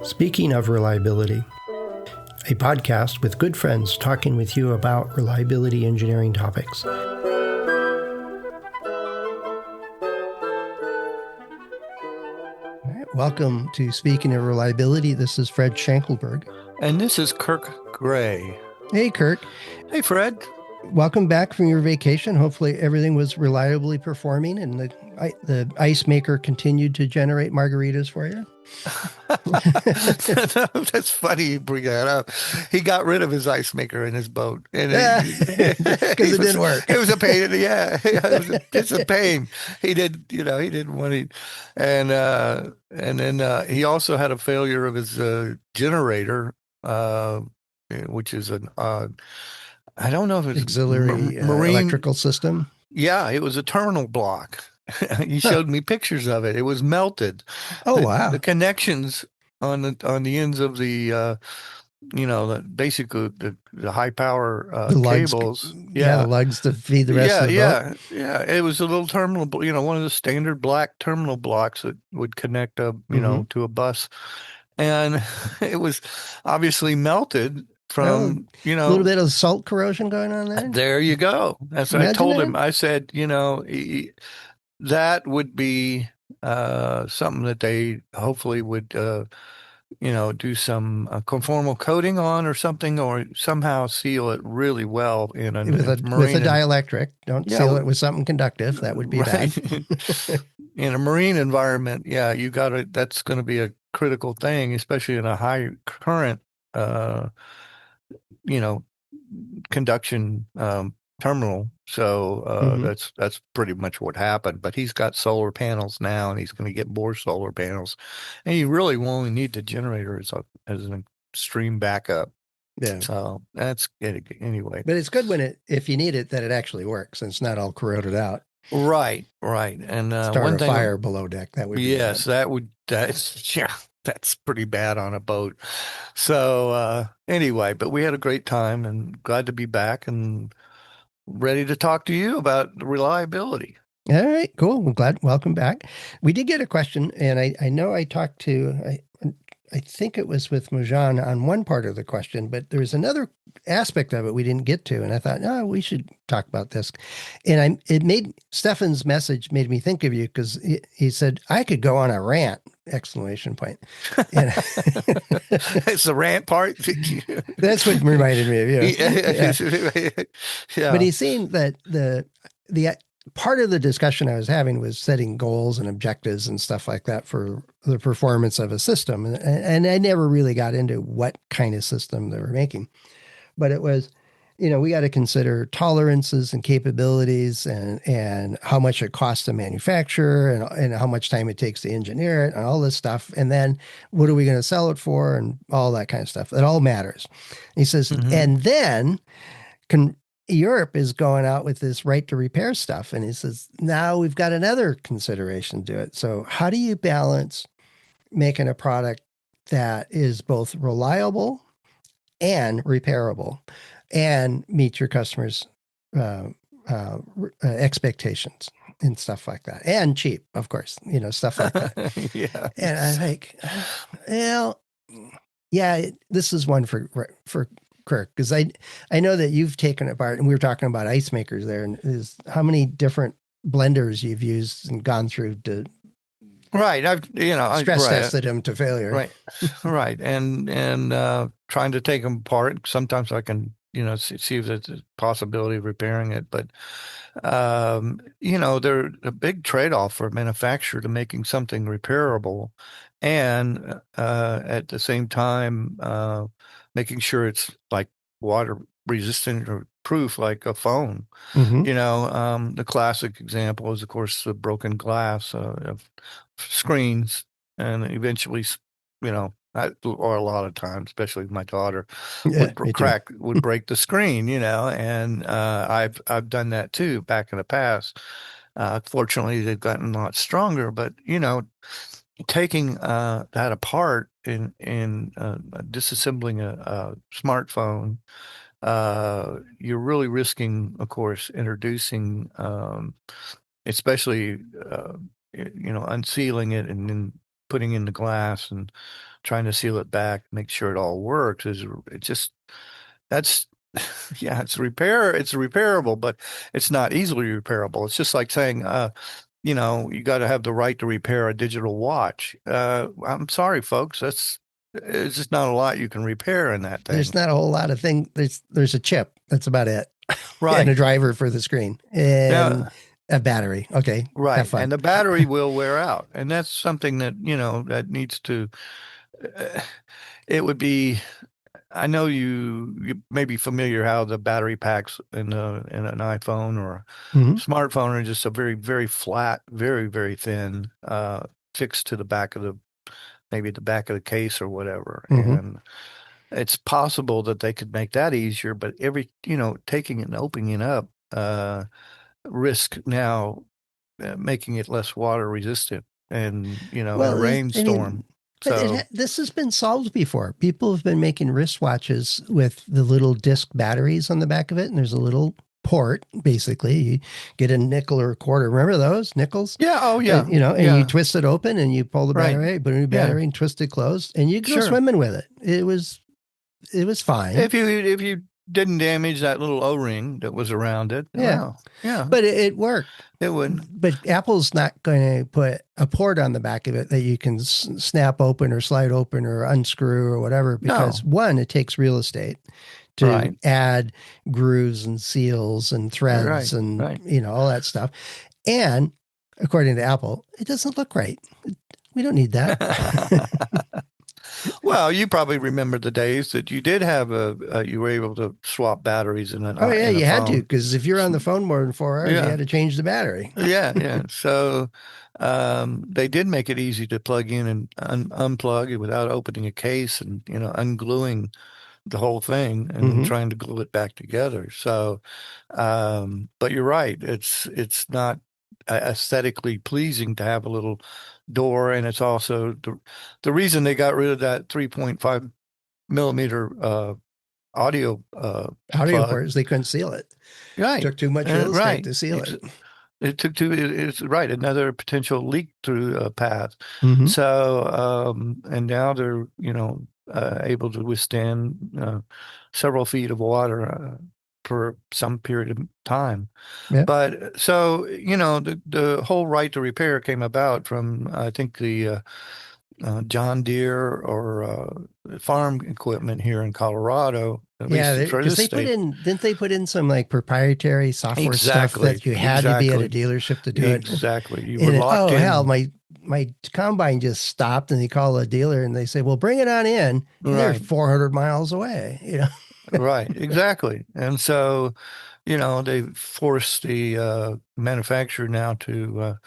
Speaking of reliability, a podcast with good friends talking with you about reliability engineering topics. All right, welcome to Speaking of Reliability. This is Fred Schenkelberg. And this is Kirk Gray. Hey, Kirk. Hey, Fred. Welcome back from your vacation. Hopefully everything was reliably performing and the ice maker continued to generate margaritas for you. That's funny you bring that up. He got rid of his ice maker in his boat. Because it didn't work. It was a pain. It's a pain. He didn't want it. And then he also had a failure of his generator, which is an I don't know if it's auxiliary marine electrical system. Yeah, it was a terminal block. He showed me pictures of it. It was melted. Oh, wow. The connections on the ends of the basically the high power cables. The lugs to feed the rest of the boat. Yeah. It was a little terminal, one of the standard black terminal blocks that would connect to a bus, and it was obviously melted. From, a little bit of salt corrosion going on there. There you go. That's what I told him. I said, that would be something that they hopefully would, do some conformal coating on or something, or somehow seal it really well with a dielectric. Don't seal it with something conductive. That would be bad. In a marine environment, you got to. That's going to be a critical thing, especially in a high current. Conduction terminal. So that's pretty much what happened. But he's got solar panels now, and he's going to get more solar panels. And you really will only need the generator as an extreme backup. Yeah. So that's it anyway. But it's good if you need it, that it actually works and it's not all corroded out. Right. And start a fire below deck. That would be that's pretty bad on a boat. So anyway, but we had a great time and glad to be back and ready to talk to you about reliability. All right, cool. I'm glad. Welcome back. We did get a question, and I know I talked to, I think it was with Mojan on one part of the question, but there's another aspect of it we didn't get to. And I thought, no, we should talk about this. And Stefan's message made me think of you because he said, I could go on a rant, ! And it's the rant part. That's what reminded me of you. Yeah. But he's saying that the part of the discussion I was having was setting goals and objectives and stuff like that for the performance of a system. And I never really got into what kind of system they were making. But it was, we got to consider tolerances and capabilities and how much it costs to manufacture and how much time it takes to engineer it and all this stuff. And then what are we going to sell it for and all that kind of stuff. It all matters. He says, and then Europe is going out with this right to repair stuff. And he says, now we've got another consideration to it. So how do you balance making a product that is both reliable and repairable and meet your customers' expectations and stuff like that, and cheap, of course, stuff like that. Yeah. And I'm like, well, yeah, this is one for Kirk, because I know that you've taken it apart, and we were talking about ice makers there, and is how many different blenders you've used and gone through to. Right. I've stress tested them to failure. Right. Right. And trying to take them apart. Sometimes I can, see if there's a possibility of repairing it. But, they're a big trade-off for a manufacturer to making something repairable and at the same time making sure it's like water resistant or proof like a phone. The classic example is, of course, the broken glass of screens, and eventually, or a lot of times, especially with my daughter, would break the screen, and I've done that too back in the past. Fortunately, they've gotten a lot stronger, but taking that apart in disassembling a smartphone, you're really risking, of course, introducing, especially unsealing it and then putting in the glass and trying to seal it back, make sure it all works is it just that's yeah, it's repairable, but it's not easily repairable. It's just like saying you got to have the right to repair a digital watch. I'm sorry, folks, it's just not a lot you can repair in that There's thing. not a whole lot of thing. There's a chip. That's about it. And a Right. driver for the screen and Yeah, a battery. Okay. Have right. fun. And the battery will wear out. And that's something that, that needs to uh, it would be I know you may be familiar how the battery packs in an iPhone or a Hmm. smartphone are just a very, very flat, very, very thin, fixed to the back of maybe the back of the case or whatever. Hmm. And it's possible that they could make that easier, but taking it and opening it up, risk now making it less water resistant and, in a Well, I rainstorm. mean, but So, this has been solved before. People have been making wristwatches with the little disc batteries on the back of it, and there's a little port. Basically, you get a nickel or a quarter. Remember those nickels? yeah, oh yeah, And you yeah, twist it open, and you pull the right. battery, put a new Yeah, battery, and twist it closed, and you can go sure. swimming with it. It was fine. If you didn't damage that little O-ring that was around it, Yeah, well, yeah, but it worked. it would. But Apple's not going to put a port on the back of it that you can snap open or slide open or unscrew or whatever, because No, one, it takes real estate to right, add grooves and seals and threads right, and right. all that stuff. And according to Apple, it doesn't look right. We don't need that. Well, you probably remember the days that you did have you were able to swap batteries Oh yeah, in a you had to, phone. because if you're on the phone more than 4 hours, you Yeah, had to change the battery. yeah, yeah. So they did make it easy to plug in and unplug it without opening a case and ungluing the whole thing and then Hmm. trying to glue it back together. So, but you're right. It's not aesthetically pleasing to have a little door, and it's also the reason they got rid of that 3.5 millimeter audio Audio plug. ports, they couldn't seal it. Right, Took too much real estate right. to seal it. It took two. It's right. Another potential leak through path. Hmm. So, and now they're, able to withstand several feet of water for some period of time. Yeah. But so, the whole right to repair came about from, I think, the John Deere or farm equipment here in Colorado, at least Yeah, for because this they put state. in, didn't they put in some like proprietary software stuff Exactly, that you had to be at a exactly, dealership to do it? exactly. You were And locked oh hell, in. my combine just stopped, and they call a dealer and they say, "Well, bring it on in," and they're Right. 400 miles away. Right, exactly. And so, they force the manufacturer now to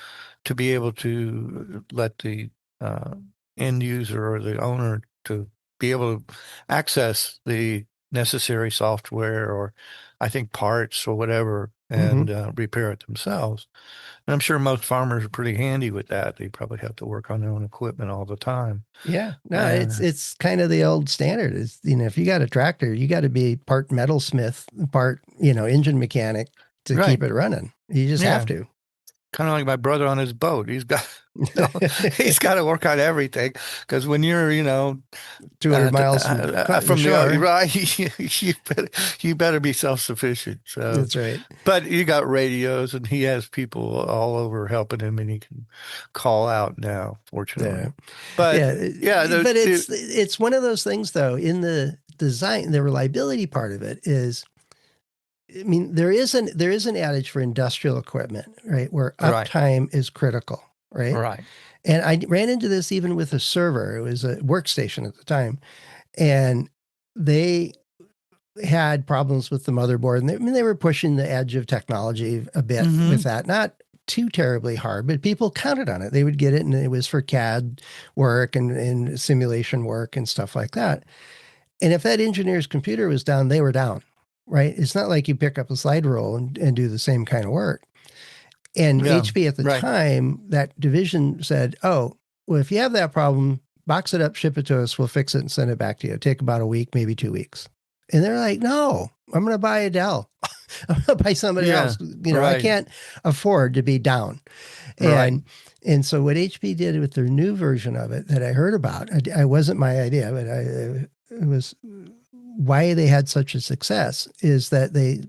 be able to let the uh, end user or the owner to be able to access the necessary software or I think parts or whatever Hmm. and repair it themselves. And I'm sure most farmers are pretty handy with that. They probably have to work on their own equipment all the time. Yeah, no, it's And it's kind of the old standard. Is if you got a tractor, you got to be part metalsmith, part engine mechanic to right, keep it running. You just have yeah. to. Kind of like my brother on his boat. He's got to work on everything because when you're, 200 miles from the from the shore. right, you better be self-sufficient. So, That's right. but you got radios, and he has people all over helping him, and he can call out now, Yeah. fortunately. But Yeah, yeah, but it's one of those things though. In the design, the reliability part of it is, I mean, there is an adage for industrial equipment, right, where right, uptime is critical, right? right. And I ran into this even with a server. It was a workstation at the time, and they had problems with the motherboard, and they were pushing the edge of technology a bit with Hmm. that. Not too terribly hard, but people counted on it. They would get it, and it was for CAD work and simulation work and stuff like that. And if that engineer's computer was down, they were down, right? It's not like you pick up a slide rule and do the same kind of work. And Yeah, HP at the right. time, that division said, "Oh, well, if you have that problem, box it up, ship it to us. We'll fix it and send it back to you. It'll take about a week, maybe 2 weeks." And they're like, "No, I'm going to buy a Dell." by somebody Yeah. else. I Right. can't afford to be down. Right. And so what HP did with their new version of it that I heard about, I wasn't my idea, but it was why they had such a success is that they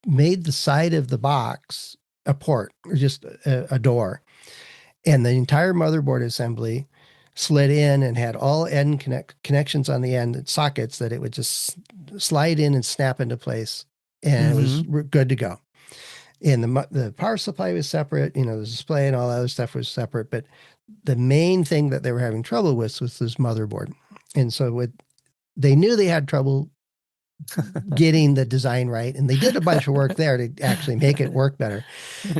made the side of the box a port, or just a door, and the entire motherboard assembly slid in and had all end connections on the end sockets that it would just slide in and snap into place, and it was Mm-hmm. good to go. And the power supply was separate, the display and all that other stuff was separate, but the main thing that they were having trouble with was this motherboard. And so they knew they had trouble getting the design right, and they did a bunch of work there to actually make it work better.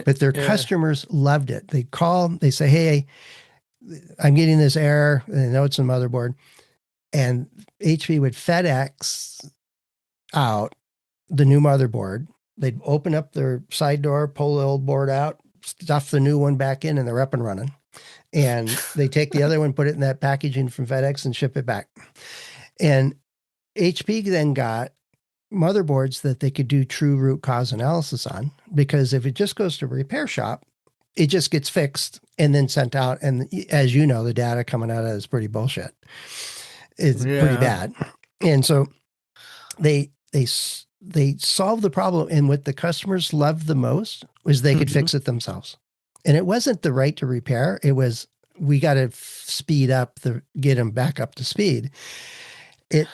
But their Yeah. customers loved it. They call, they say, "Hey, I'm getting this error." And they know it's a motherboard, and HP would FedEx out the new motherboard. They'd open up their side door, pull the old board out, stuff the new one back in, and they're up and running. And they take the other one, put it in that packaging from FedEx, and ship it back. And HP then got motherboards that they could do true root cause analysis on, because if it just goes to a repair shop, it just gets fixed and then sent out. And as you know, the data coming out of it is pretty bullshit. It's pretty Yeah. bad. And so they they solved the problem. And what the customers loved the most was they could Mm-hmm. fix it themselves. And it wasn't the right to repair. It was, we got to speed up get them back up to speed. It,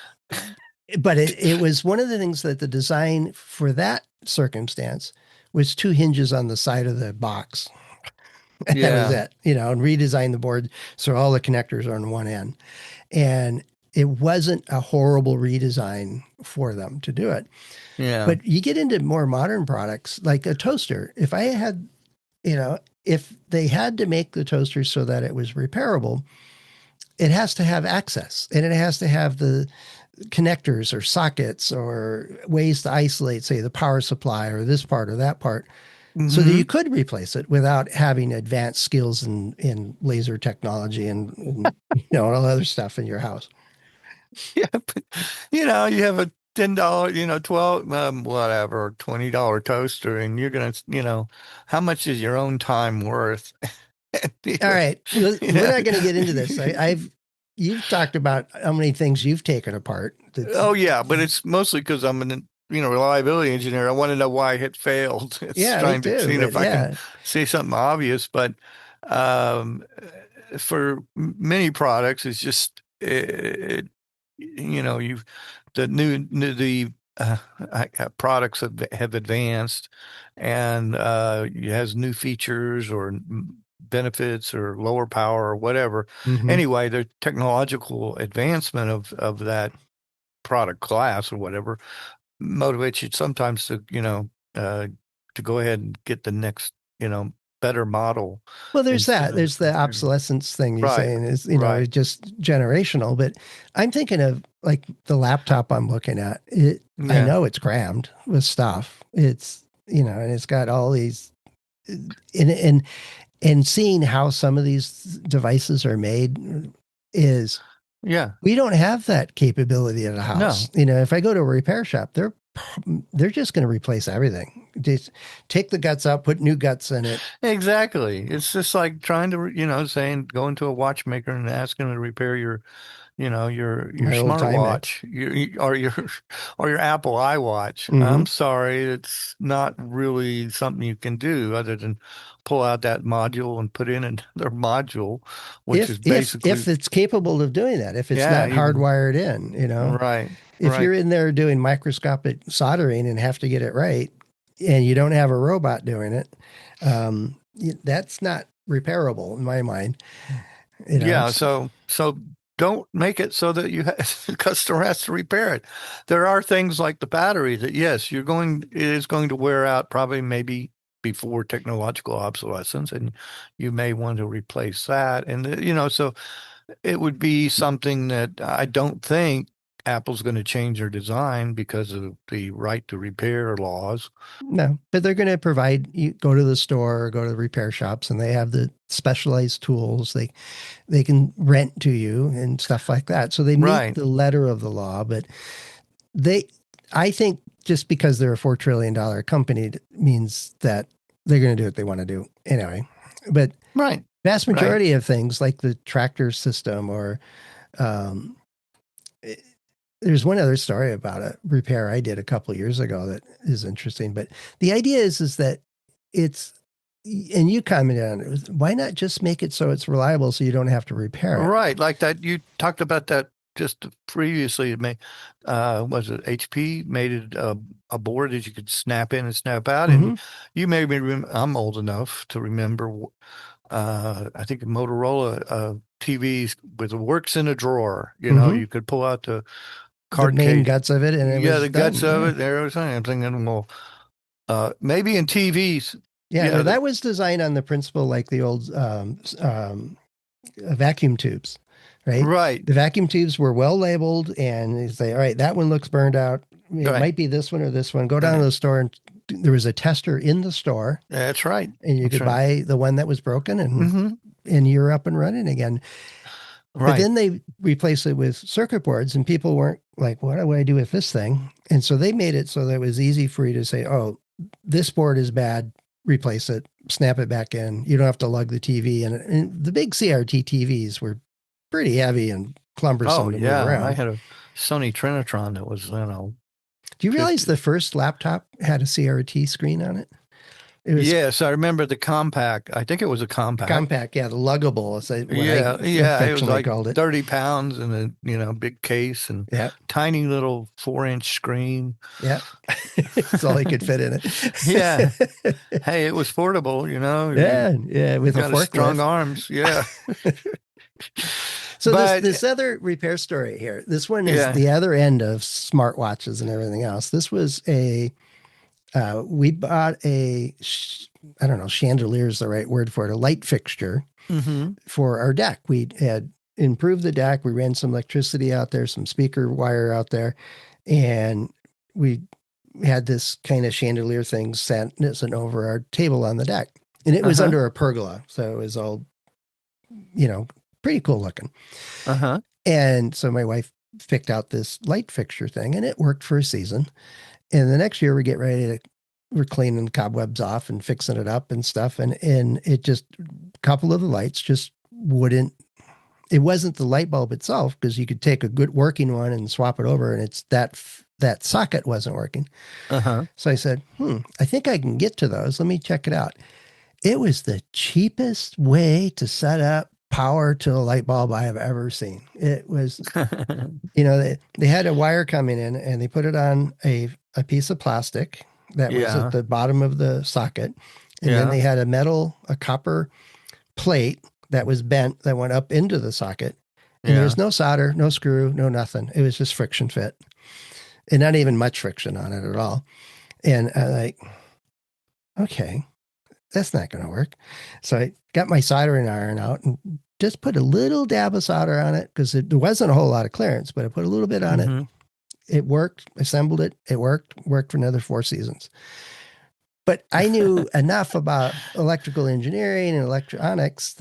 but it was one of the things that the design for that circumstance was two hinges on the side of the box. That was Yeah. it, and redesign the board so all the connectors are on one end. And it wasn't a horrible redesign for them to do it. Yeah. But you get into more modern products like a toaster. If I had, if they had to make the toaster so that it was repairable, it has to have access, and it has to have the connectors or sockets or ways to isolate, say, the power supply or this part or that part, so that you Mm-hmm. could replace it without having advanced skills in laser technology and all other stuff in your house. Yeah, but, you have a $10, 12, whatever, $20 toaster, and you're gonna, how much is your own time worth? All right, You we're know? not going to get into this. You've talked about how many things you've taken apart. That's, Oh yeah, but it's mostly because I'm an, reliability engineer. I want to know why it failed. It's yeah, me trying to too. see But if I can yeah, say something obvious, but um, for many products, it's just you've the the products have advanced, and it has new features or benefits or lower power or whatever. mm-hmm. Anyway, the technological advancement of that product class or whatever motivates you sometimes to to go ahead and get the next better model Well, there's instead that. of There's the obsolescence thing you're right, saying is, right. it's just generational. But I'm thinking of like the laptop I'm looking at. I Yeah. know it's crammed with stuff. It's, and it's got all these, and seeing how some of these devices are made is, Yeah. we don't have that capability at a house. No. If I go to a repair shop, they're just going to replace everything. Just take the guts out, put new guts in it. Exactly. It's just like trying to, saying going to a watchmaker and asking them to repair your My old smartwatch, Timex. or your or your Apple iWatch. Mm-hmm. I'm sorry, it's not really something you can do other than pull out that module and put in another module, which is If basically, it's capable of doing that, if it's yeah, not even hardwired in, right, if right. you're in there doing microscopic soldering and have to get it right, and you don't have a robot doing it, that's not repairable in my mind. Yeah, so don't make it so that the customer has to repair it. There are things like the battery that yes, it is going to wear out probably maybe before technological obsolescence, and you may want to replace that. And so it would be something that I don't think Apple's going to change their design because of the right to repair laws. No, but they're going to provide, you go to the store or go to the repair shops, and they have the specialized tools they can rent to you and stuff like that. So they meet Right. the letter of the law, but they, I think just because they're a $4 trillion company means that they're going to do what they want to do anyway. But Right. vast Right. majority of things like the tractor system or um, it- there's one other story about a repair I did a couple of years ago that is interesting. But the idea is that it's, and you commented on it, why not just make it so it's reliable so you don't have to repair it? Right. Like that. You talked about that just previously. It may, was it HP made it a board that you could snap in and snap out. And Mm-hmm. you may be, I'm old enough to remember, I think Motorola TVs with works in a drawer. Mm-hmm. You could pull out the The card main case. guts of it, and it Yeah, was the guts done. of Yeah. it. There was something. I'm thinking, well, maybe in TVs. Yeah, Yeah. no, that was designed on the principle like the old vacuum tubes, right? Right. The vacuum tubes were well labeled, and they say, all right, that one looks burned out. It Right. might be this one or this one. Go down to Right. the store, and there was a tester in the store, That's right. and you That's could right. buy the one that was broken, Hmm. and you're up and running again. But Right. then they replaced it with circuit boards, and people weren't like, what do I do with this thing? And so they made it so that it was easy for you to say, oh, this board is bad, replace it, snap it back in. You don't have to lug the TV. And the big CRT TVs were pretty heavy and Oh cumbersome to move yeah, I around. had a Sony Trinitron that was, Do you just realize the first laptop had a CRT screen on it? It was yes, I remember the compact. I think it was a compact. compact, yeah, the luggable is what I Yeah, yeah, it was affectionately like called it. 30 pounds in a, big case and Yeah, tiny little 4-inch screen. yeah. It's all he could fit in Yeah. it. Hey, it was portable, Yeah, yeah, you with a got a strong forklift. arms. Yeah. So this But this other repair story here. This one is yeah. the other end of smartwatches and everything else. This was we bought I don't know, chandelier is the right word for it, a light fixture Hmm. for our deck. We had improved the deck. We ran some electricity out there, some speaker wire out there, and we had this kind of chandelier thing sitting over our table on the deck. And it was Uh-huh. under a pergola, so it was all, you know, pretty cool looking. Uh-huh. And so my wife picked out this light fixture thing, and it worked for a season. And the next year we get ready to, we're cleaning the cobwebs off and fixing it up and stuff. And it just, a couple of the lights just wouldn't, it wasn't the light bulb itself, because you could take a good working one and swap it over, and it's that socket wasn't working. Uh-huh. So I said, I think I can get to those. Let me check it out. It was the cheapest way to set up power to a light bulb I have ever seen. It was, they had a wire coming in, and they put it on a piece of plastic that was at Yeah. the bottom of the socket. And then Yeah. they had a copper plate that was bent that went up into the socket. And there Yeah. was no solder, no screw, no nothing. It was just friction fit, and not even much friction on it at all. And I like, okay, that's not going to work. So I got my soldering iron out and just put a little dab of solder on it, because there wasn't a whole lot of clearance, but I put a little bit on it. Hmm. It worked, assembled it. It worked for another 4 seasons. But I knew enough about electrical engineering and electronics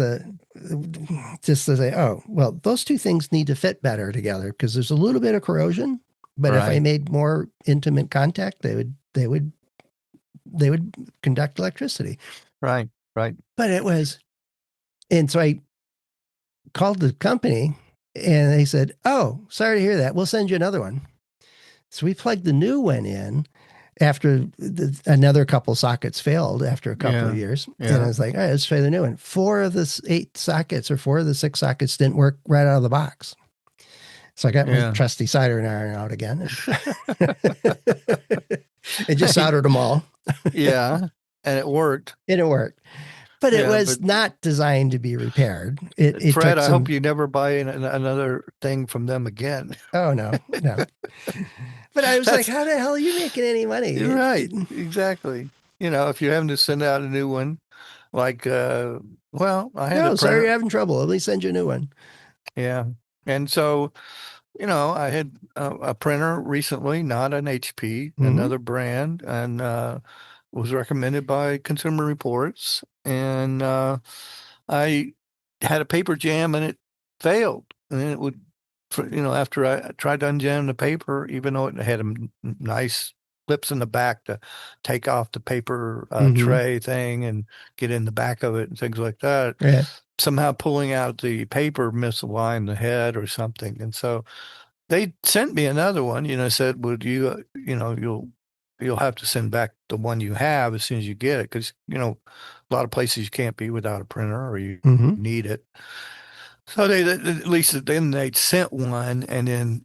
just to say, oh, well, those two things need to fit better together, because there's a little bit of corrosion. But if I Right. made more intimate contact, they would conduct electricity. Right. Right. But it was, and so I called the company, and they said, oh, sorry to hear that. We'll send you another one. So we plugged the new one in after another couple sockets failed after a couple of Yeah. years. And I Yeah. was like, all right, let's try the new one. 4 of the 8 sockets or 4 of the 6 sockets didn't work right out of the box. So I got my Yeah. trusty soldering iron out again and just soldered them all. Yeah. And it worked. And it worked. But it Yeah. was But not designed to be repaired. It Fred, took I hope some, you never buy another thing from them again. oh, no, no. But I was like, That's how the hell are you making any money? You're right. Exactly. If you're having to send out a new one, like, well, I had a No, sorry, you're printer. having trouble. Let me send you a new one. Yeah. And so, I had a printer recently, not an HP, Mm-hmm. another brand, and was recommended by Consumer Reports. And I had a paper jam and it failed. And it would, after I tried to unjam the paper, even though it had a nice clips in the back to take off the paper Mm-hmm. tray thing and get in the back of it and things like that. Yeah. Somehow pulling out the paper misaligned the head or something. And so they sent me another one, said, would you, you'll have to send back the one you have as soon as you get it. Because, a lot of places you can't be without a printer or you Mm-hmm. need it. So they, at least then they sent one and then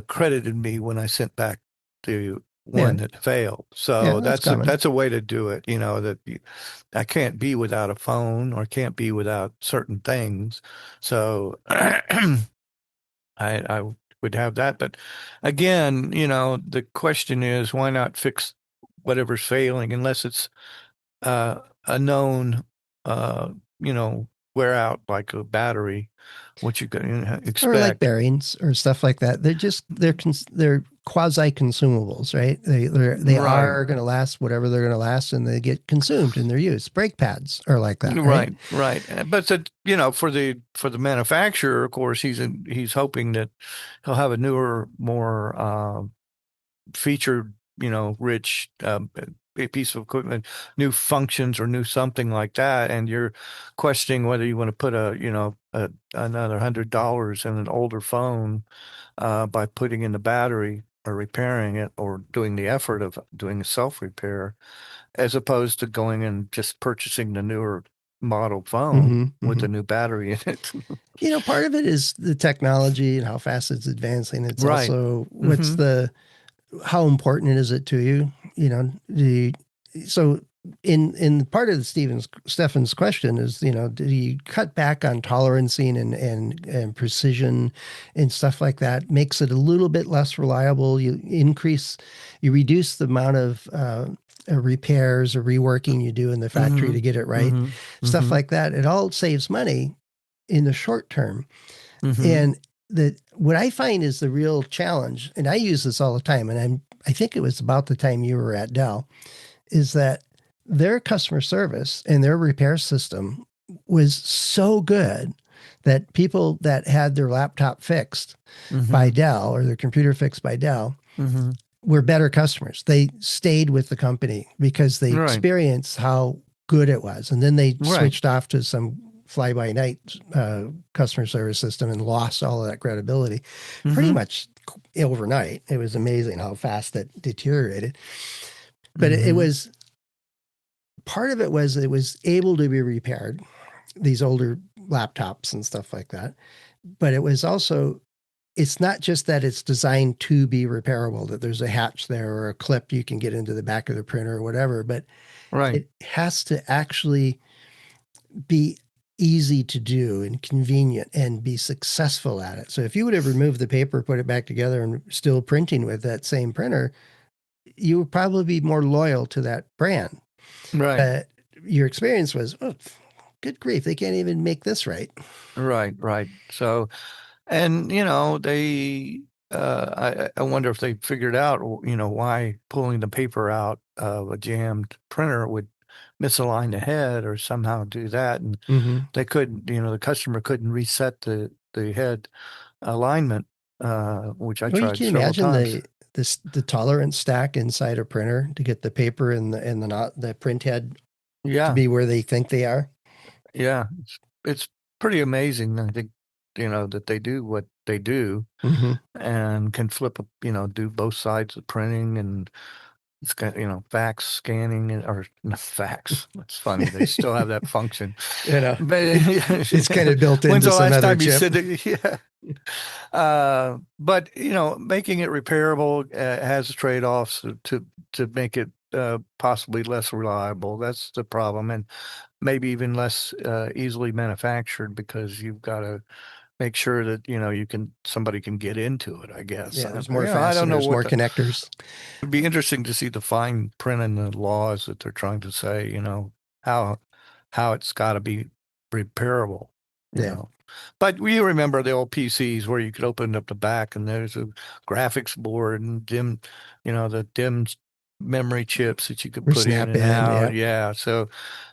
credited me when I sent back the Yeah. one that failed. Yeah. So That's that's a common. that's a way to do it, that I can't be without a phone or can't be without certain things. So I would have that. But again, the question is why not fix whatever's failing unless it's a known wear out like a battery, what you can Or like expect. bearings or stuff like that. They're quasi consumables, right? They Right. are going to last whatever they're going to last, and they get consumed in their use. Brake pads are like that, right? Right, right. But for the manufacturer, of course, he's hoping that he'll have a newer, more featured, rich a piece of equipment, new functions or new something like that, and you're questioning whether you want to put another $100 in an older phone by putting in the battery or repairing it or doing the effort of doing a self repair as opposed to going and just purchasing the newer model phone Mm-hmm, with mm-hmm. the new battery in it. Part of it is the technology and how fast it's advancing. It's Right. also Mm-hmm. how important is it to you? So in part of Stefan's question is, do you cut back on tolerancing and precision and stuff like that? Makes it a little bit less reliable. You reduce the amount of repairs or reworking you do in the factory Mm-hmm. to get it right, Mm-hmm. stuff Mm-hmm. like that. It all saves money in the short term. Mm-hmm. And what I find is the real challenge, and I use this all the time, and I think it was about the time you were at Dell, is that their customer service and their repair system was so good that people that had their laptop fixed by Mm-hmm. Dell or their computer fixed by Dell Mm-hmm. were better customers. They stayed with the company because they Right. experienced how good it was. And then they Right. switched off to some fly by night customer service system and lost all of that credibility pretty Mm-hmm. much overnight. It was amazing how fast that deteriorated. But it Mm-hmm. was part of it was able to be repaired, these older laptops and stuff like that. But it was also it's not just that it's designed to be repairable, that there's a hatch there or a clip you can get into the back of the printer or whatever, but Right. it has to actually be easy to do and convenient and be successful at it. So if you would have removed the paper, put it back together and still printing with that same printer, you would probably be more loyal to that brand. Right. But your experience was, oh, good grief, they can't even make this right. Right. Right. So, and they I wonder if they figured out why pulling the paper out of a jammed printer would misalign the head or somehow do that, and Mm-hmm. they couldn't, the customer couldn't reset the head alignment, which I Well, you tried can several imagine times. the tolerance stack inside a printer to get the paper and the print head to Yeah, be where they think they are. yeah, it's pretty amazing. I think that they do what they do Mm-hmm. and can flip, do both sides of printing and it's got, fax scanning or not fax. That's funny. They still have that function. You know, But it, it's kind of built when's into the some last other time you chip. said that? Yeah. But making it repairable has trade-offs to make it possibly less reliable. That's the problem, and maybe even less easily manufactured because you've got to make sure that somebody can get into it. I guess Yeah, there's more I don't know fasteners, what more the connectors. it'd be interesting to see the fine print in the laws that they're trying to say. How it's got to be repairable. You Yeah, know. But we remember the old PCs where you could open up the back and there's a graphics board and the dim memory chips that you could or put in snap and in. out. Yeah, Yeah. So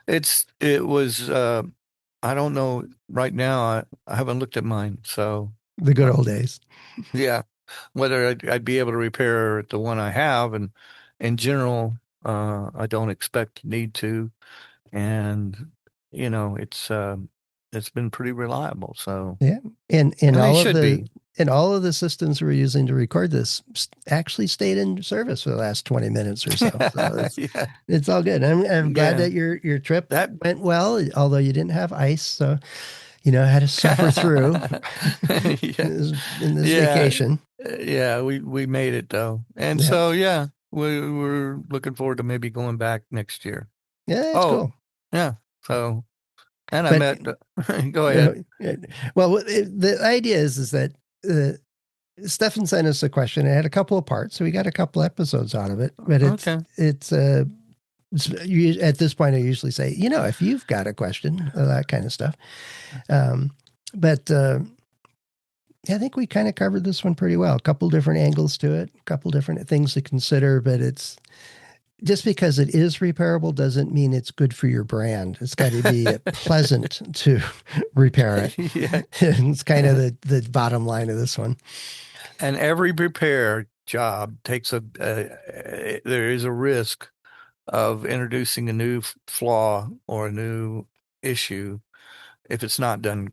it was, I don't know right now. I haven't looked at mine. So, the good uh, old days. yeah. whether I'd be able to repair the one I have, and in general, I don't expect to need to, and it's been pretty reliable. So, Yeah. And and they all of should the be. and all of the systems we're using to record this actually stayed in service for the last 20 minutes or so. So Yeah, it's all good. I'm glad yeah. that your trip That went well, although you didn't have ice. So, had to suffer through yeah, in this yeah, vacation. yeah. We made it though, and Yeah. so yeah, we're looking forward to maybe going back next year. Yeah, that's Oh, cool. yeah. So, and I But met. Go ahead. well, the idea is that uh, Stefan sent us a question. It had a couple of parts, so we got a couple episodes out of it. But Okay. at this point, I usually say, if you've got a question, that kind of stuff. Um, but I think we kind of covered this one pretty well. A couple different angles to it, a couple different things to consider. But it's just because it is repairable doesn't mean it's good for your brand. It's got to be pleasant to repair it. Yeah. It's kind of the bottom line of this one. And every repair job takes there is a risk of introducing a new flaw or a new issue if it's not done,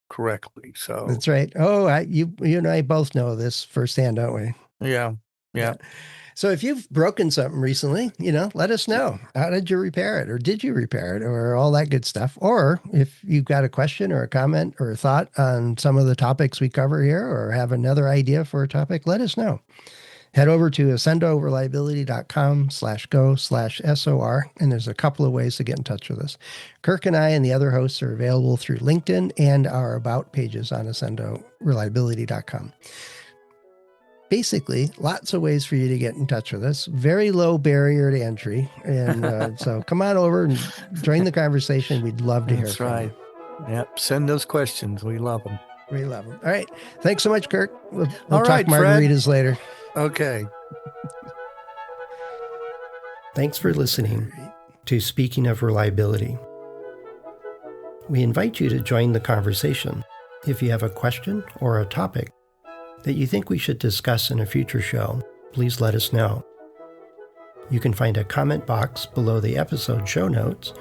correctly. So, That's right. Oh, you and I both know this firsthand, don't we? yeah, Yeah. yeah. So if you've broken something recently, let us know. How did you repair it? Or did you repair it? Or all that good stuff. Or if you've got a question or a comment or a thought on some of the topics we cover here or have another idea for a topic, let us know. Head over to accendoreliability.com/go/SOR, and there's a couple of ways to get in touch with us. Kirk and I and the other hosts are available through LinkedIn and our About pages on accendoreliability.com. Basically, lots of ways for you to get in touch with us. Very low barrier to entry. And so come on over and join the conversation. We'd love to hear That's from right. you. Yep. Send those questions. We love them. We love them. All right. Thanks so much, Kirk. We'll All talk right, Fred. margaritas later. Okay. Thanks for listening to Speaking of Reliability. We invite you to join the conversation. If you have a question or a topic that you think we should discuss in a future show, please let us know. You can find a comment box below the episode show notes,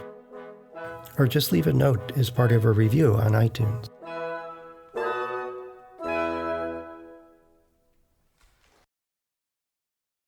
or just leave a note as part of a review on iTunes.